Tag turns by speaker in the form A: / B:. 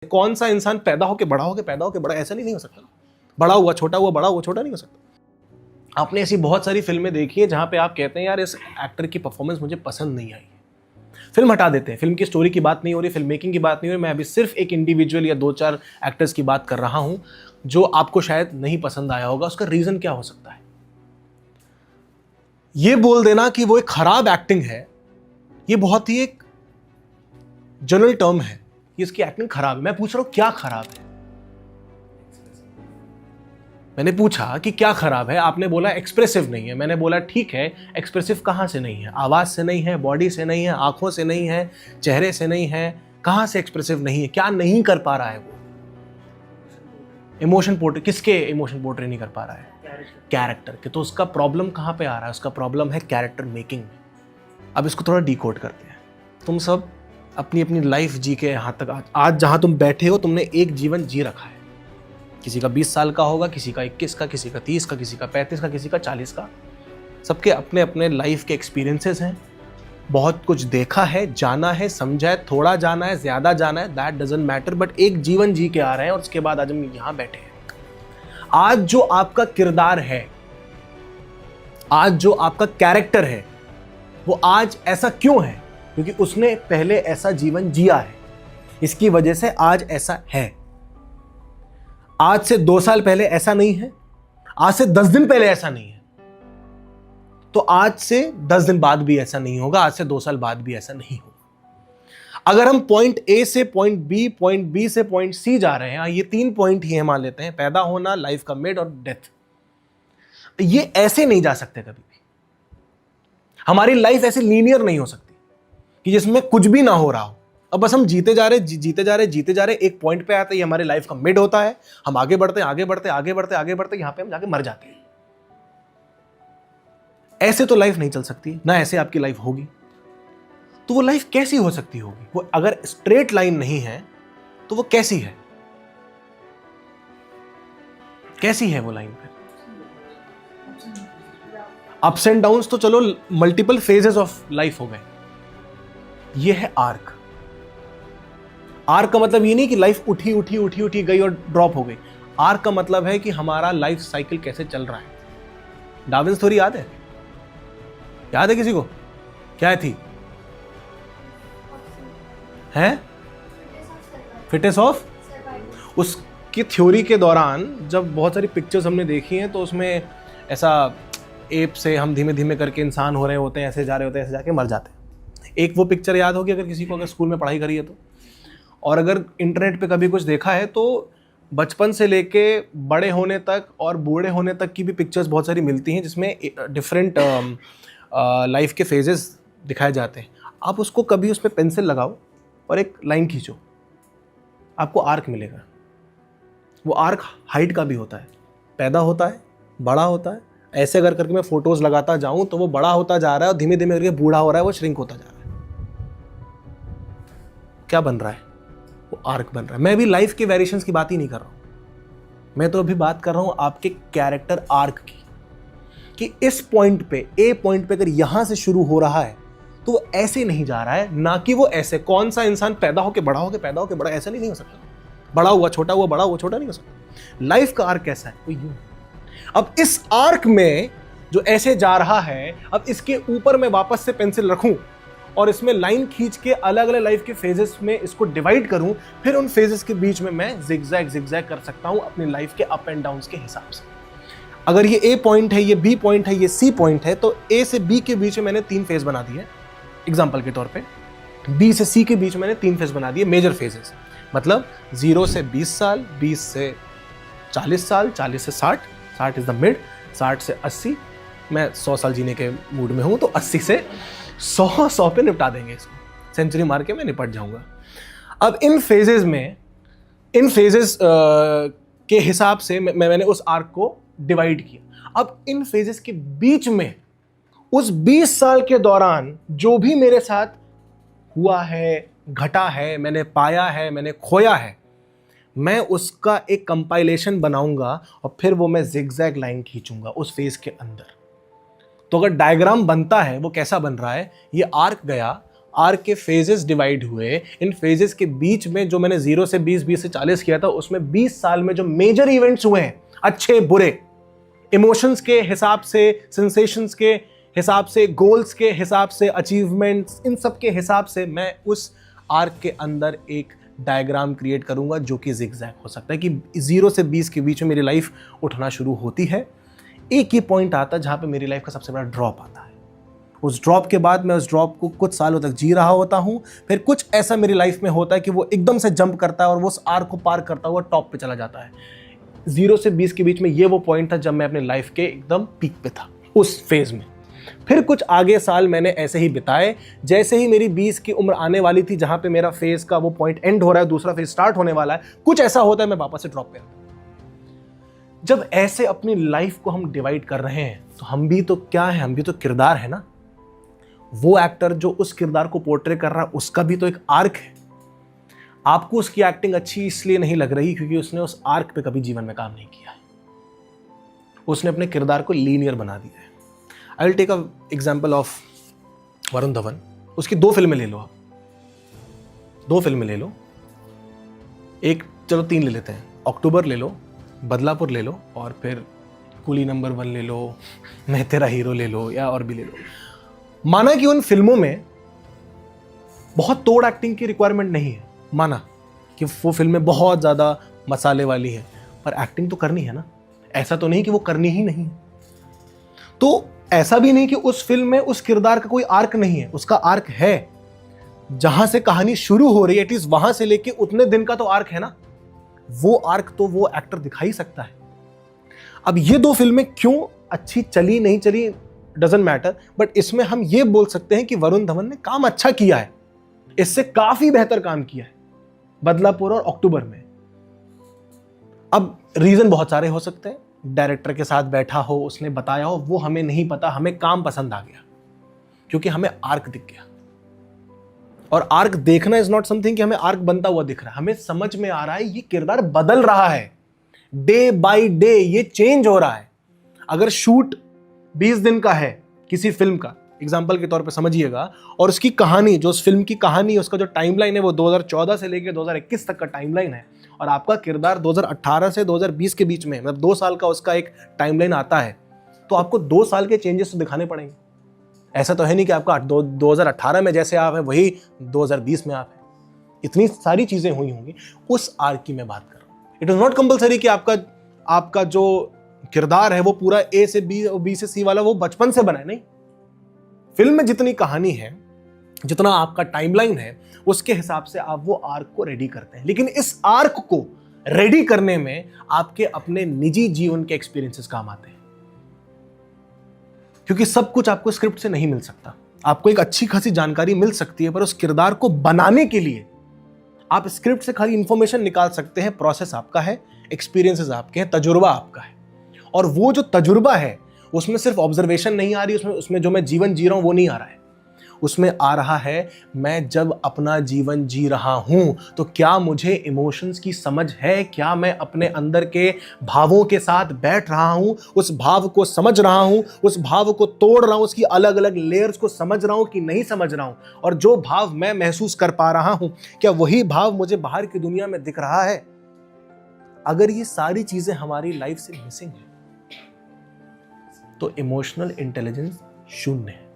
A: कौन सा इंसान पैदा होके बड़ा ऐसा नहीं हो सकता। बड़ा हुआ छोटा हुआ, बड़ा हुआ छोटा नहीं हो सकता। आपने ऐसी बहुत सारी फिल्में देखी है जहां पे आप कहते हैं यार इस एक्टर की परफॉर्मेंस मुझे पसंद नहीं आई। फिल्म हटा देते हैं, फिल्म की स्टोरी की बात नहीं हो रही, फिल्म मेकिंग की बात नहीं हो रही, मैं अभी सिर्फ एक इंडिविजुअल या 2-4 एक्टर्स की बात कर रहा हूं जो आपको शायद नहीं पसंद आया होगा। उसका रीजन क्या हो सकता है? ये बोल देना कि वो एक खराब एक्टिंग है, ये बहुत ही एक जनरल टर्म है कि इसकी एक्टिंग खराब है। मैं पूछ रहा हूं क्या खराब है? मैंने पूछा कि क्या खराब है, आपने बोला एक्सप्रेसिव नहीं है। मैंने बोला ठीक है, एक्सप्रेसिव कहां से नहीं है? आवाज से नहीं है, बॉडी से नहीं है, आंखों से नहीं है, चेहरे से नहीं है, कहां से एक्सप्रेसिव नहीं है? क्या नहीं कर पा रहा है वो? इमोशन पोर्ट्रे, किसके इमोशन पोर्ट्रे नहीं कर पा रहा है? कैरेक्टर के। तो उसका प्रॉब्लम कहां पे आ रहा है? उसका प्रॉब्लम है कैरेक्टर मेकिंग में। अब इसको थोड़ा डिकोड करते हैं। तुम सब अपनी अपनी लाइफ जी के यहां तक आज जहां तुम बैठे हो, तुमने एक जीवन जी रखा है। किसी का 20 साल का होगा, किसी का 21 का, किसी का 30 का, किसी का 35 का, किसी का 40 का। सबके अपने अपने लाइफ के एक्सपीरियंसेस हैं। बहुत कुछ देखा है, जाना है, समझा है, थोड़ा जाना है, ज्यादा जाना है, दैट डजंट मैटर। बट एक जीवन जी के आ रहे हैं और उसके बाद आज हम यहां बैठे हैं। आज जो आपका किरदार है, आज जो आपका कैरेक्टर है, वो आज ऐसा क्यों है? क्योंकि उसने पहले ऐसा जीवन जिया है, इसकी वजह से आज ऐसा है। आज से 2 साल पहले ऐसा नहीं है, आज से 10 दिन पहले ऐसा नहीं है, तो आज से 10 दिन बाद भी ऐसा नहीं होगा, आज से 2 साल बाद भी ऐसा नहीं होगा। अगर हम पॉइंट ए से पॉइंट बी से पॉइंट सी जा रहे हैं, ये 3 पॉइंट ही मान लेते हैं, पैदा होना, लाइफ का मिड और डेथ, ये ऐसे नहीं जा सकते कभी भी। हमारी लाइफ ऐसे लीनियर नहीं हो सकती कि जिसमें कुछ भी ना हो रहा हो। अब बस हम जीते जा रहे, एक पॉइंट पे आते हैं, हमारी लाइफ का मिड होता है, हम आगे बढ़ते यहां पे हम जाके मर जाते हैं। ऐसे तो लाइफ नहीं चल सकती ना, ऐसे आपकी लाइफ होगी। तो वो लाइफ कैसी हो सकती होगी? वो अगर स्ट्रेट लाइन नहीं है तो वो कैसी है? कैसी है वो लाइन पे? अप्स एंड डाउन्स तो चलो, मल्टीपल फेजेस ऑफ लाइफ हो गए। ये है आर्क। आर्क का मतलब ये नहीं कि लाइफ उठी गई और ड्रॉप हो गई। आर्क का मतलब है कि हमारा लाइफ साइकिल कैसे चल रहा है। डार्विन्स थ्योरी याद है? याद है किसी को? क्या थी? है फिटनेस ऑफ। उसकी थ्योरी के दौरान जब बहुत सारी पिक्चर्स हमने देखी हैं, तो उसमें ऐसा एप से हम धीमे धीमे करके इंसान हो रहे होते हैं, ऐसे जा रहे होते हैं, ऐसे जाके मर जाते हैं। एक वो पिक्चर याद होगी अगर किसी को, अगर स्कूल में पढ़ाई करी है तो। और अगर इंटरनेट पे कभी कुछ देखा है तो बचपन से लेके बड़े होने तक और बूढ़े होने तक की भी पिक्चर्स बहुत सारी मिलती हैं, जिसमें डिफरेंट लाइफ के फेजेस दिखाए जाते हैं। आप उसको कभी उस पर पेंसिल लगाओ और एक लाइन खींचो, आपको आर्क मिलेगा। वो आर्क हाइट का भी होता है, पैदा होता है, बड़ा होता है। ऐसे अगर करके मैं फोटोज लगाता जाऊं तो वो बड़ा होता जा रहा है और धीमे धीमे करके बूढ़ा हो रहा है, वो श्रिंक होता जा रहा है। क्या बन रहा है? वो आर्क बन रहा है। मैं भी लाइफ के वेरिएशंस की बात ही नहीं कर रहा हूं, मैं तो अभी बात कर रहा हूं आपके कैरेक्टर आर्क की, कि इस पॉइंट पे, ए पॉइंट पे अगर यहां से शुरू हो रहा है तो वो ऐसे नहीं जा रहा है, ना कि वो ऐसे। कौन सा इंसान पैदा होके बड़ा ऐसा नहीं हो सकता। बड़ा हुआ छोटा नहीं हो सकता। लाइफ का आर्क कैसा है? वो यूं। अब इस आर्क में जो ऐसे जा रहा है, अब इसके ऊपर मैं वापस से पेंसिल रखूं और इसमें लाइन खींच के अलग अलग लाइफ के फेजेस में इसको डिवाइड करूं, फिर उन फेजेस के बीच में मैं जिगजैग कर सकता हूं अपनी लाइफ के अप एंड डाउन्स के हिसाब से। अगर ये ए पॉइंट है, ये बी पॉइंट है, ये सी पॉइंट है, तो ए से बी के बीच में मैंने 3 फेज बना दिए एग्जाम्पल के तौर पे। बी से सी के बीच मैंने 3 फेज बना दिए, मेजर फेजेस। मतलब 0 से 20 साल, 20 से 40 साल, 40 से 60, 60 इज द मिड, 60 से 80। मैं 100 साल जीने के मूड में हूं, तो 80 से 100 पे निपटा देंगे इसको। सेंचुरी मार के मैं निपट जाऊंगा। अब इन फेजेस के हिसाब से मैंने उस आर्क को डिवाइड किया। अब इन फेजेस के बीच में उस 20 साल के दौरान जो भी मेरे साथ हुआ है, घटा है, मैंने पाया है, मैंने खोया है, मैं उसका एक कंपाइलेशन बनाऊंगा और फिर वो मैं जिगजैग लाइन खींचूंगा उस फेज के अंदर। तो अगर डायग्राम बनता है, वो कैसा बन रहा है? ये आर्क गया, आर्क के फेजेस डिवाइड हुए, इन फेजेस के बीच में जो मैंने 0 से 20, 20 से 40 किया था, उसमें 20 साल में जो मेजर इवेंट्स हुए हैं, अच्छे बुरे, इमोशंस के हिसाब से, सेंसेशंस के हिसाब से, गोल्स के हिसाब से, अचीवमेंट्स, इन सब के हिसाब से मैं उस आर्क के अंदर एक डायग्राम क्रिएट करूंगा जो कि जिगजैग हो सकता है कि 0 से 20 के बीच में मेरी लाइफ उठना शुरू होती है। एक ही पॉइंट आता है जहां पे मेरी लाइफ का सबसे बड़ा ड्रॉप आता है। उस ड्रॉप के बाद मैं उस ड्रॉप को कुछ सालों तक जी रहा होता हूं, फिर कुछ ऐसा मेरी लाइफ में होता है कि वो एकदम से जंप करता है और वो उस आर्क को पार करता हुआ टॉप पे चला जाता है। 0 से 20 के बीच में ये वो पॉइंट था जब मैं अपने लाइफ के एकदम पीक पे था, उस फेज में। फिर कुछ आगे साल मैंने ऐसे ही बिताए। जैसे ही मेरी 20 की उम्र आने वाली थी, जहां पे मेरा फेज का वो पॉइंट एंड हो रहा है, दूसरा फेज स्टार्ट होने वाला है, कुछ ऐसा होता है मैं वापस से ड्रॉप पे आता हूं। जब ऐसे अपनी लाइफ को हम डिवाइड कर रहे हैं तो हम भी तो क्या है, हम भी तो किरदार है ना। वो एक्टर जो उस किरदार को पोर्ट्रे कर रहा है, उसका भी तो एक आर्क है। आपको उसकी एक्टिंग अच्छी इसलिए नहीं लग रही क्योंकि उसने उस आर्क पे कभी जीवन में काम नहीं किया है। उसने अपने किरदार को लीनियर बना दिया है। I will take a example of Varun Dhawan. उसकी 2 फिल्में ले लो आप, 2 फिल्में ले लो, एक चलो 3 ले लेते हैं, अक्टूबर ले लो, बदलापुर ले लो, और फिर कूली नंबर 1 ले लो, मैं तेरा हीरो ले लो, या और भी ले लो। माना कि उन फिल्मों में बहुत तोड़ एक्टिंग की रिक्वायरमेंट नहीं है, माना कि वो फिल्में बहुत ज़्यादा मसाले वाली हैं, पर एक्टिंग तो करनी है ना। ऐसा तो नहीं कि वो करनी ही नहीं है। तो ऐसा भी नहीं कि उस फिल्म में उस किरदार का कोई आर्क नहीं है, उसका आर्क है। जहां से कहानी शुरू हो रही है एटलीस्ट वहां से लेके उतने दिन का तो आर्क है ना। वो आर्क तो वो एक्टर दिखा ही सकता है। अब ये 2 फिल्में क्यों अच्छी चली नहीं चली डजंट मैटर, बट इसमें हम ये बोल सकते हैं कि वरुण धवन ने काम अच्छा किया है, इससे काफी बेहतर काम किया है बदलापुर और अक्टूबर में। अब रीजन बहुत सारे हो सकते हैं, डायरेक्टर के साथ बैठा हो, उसने बताया हो, वो हमें नहीं पता, हमें काम पसंद आ गया क्योंकि हमें आर्क दिख गया। और आर्क देखना इज नॉट समथिंग कि हमें आर्क बनता हुआ दिख रहा है, हमें समझ में आ रहा है ये किरदार बदल रहा है, डे बाय डे ये चेंज हो रहा है। अगर शूट 20 दिन का है किसी फिल्म का, एग्जाम्पल के तौर पे समझिएगा, और उसकी कहानी, जो उस फिल्म की कहानी, उसका जो टाइमलाइन है वो 2014 से लेकर 2021 तक का टाइमलाइन है, और आपका किरदार 2018 से 2020 के बीच में, मतलब 2 साल का उसका एक टाइमलाइन आता है, तो आपको 2 साल के चेंजेस तो दिखाने पड़ेंगे। ऐसा तो है नहीं कि आपका 2018 में जैसे आप है वही 2020 में आप है। इतनी सारी चीजें हुई होंगी, उस आर्क की मैं बात कर रहा हूं। इट इज नॉट कंपल्सरी कि आपका जो किरदार है वो पूरा ए से बी और बी से सी वाला वो बचपन से बना है, नहीं। फिल्म में जितनी कहानी है, जितना आपका टाइमलाइन है, उसके हिसाब से आप वो आर्क को रेडी करते हैं। लेकिन इस आर्क को रेडी करने में आपके अपने निजी जीवन के एक्सपीरियंसेस काम आते हैं, क्योंकि सब कुछ आपको स्क्रिप्ट से नहीं मिल सकता। आपको एक अच्छी खासी जानकारी मिल सकती है, पर उस किरदार को बनाने के लिए आप स्क्रिप्ट से खाली इंफॉर्मेशन निकाल सकते हैं। प्रोसेस आपका है, एक्सपीरियंसेस आपके हैं, तजुर्बा आपका है, और वो जो तजुर्बा है उसमें सिर्फ ऑब्जर्वेशन नहीं आ रही, उसमें जो मैं जीवन जी रहा हूं वो नहीं आ रहा है। उसमें आ रहा है मैं जब अपना जीवन जी रहा हूं तो क्या मुझे इमोशंस की समझ है, क्या मैं अपने अंदर के भावों के साथ बैठ रहा हूं, उस भाव को समझ रहा हूं, उस भाव को तोड़ रहा हूं, उसकी अलग अलग लेयर्स को समझ रहा हूं कि नहीं समझ रहा हूं, और जो भाव मैं महसूस कर पा रहा हूं क्या वही भाव मुझे बाहर की दुनिया में दिख रहा है। अगर ये सारी चीजें हमारी लाइफ से मिसिंग है तो इमोशनल इंटेलिजेंस शून्य है।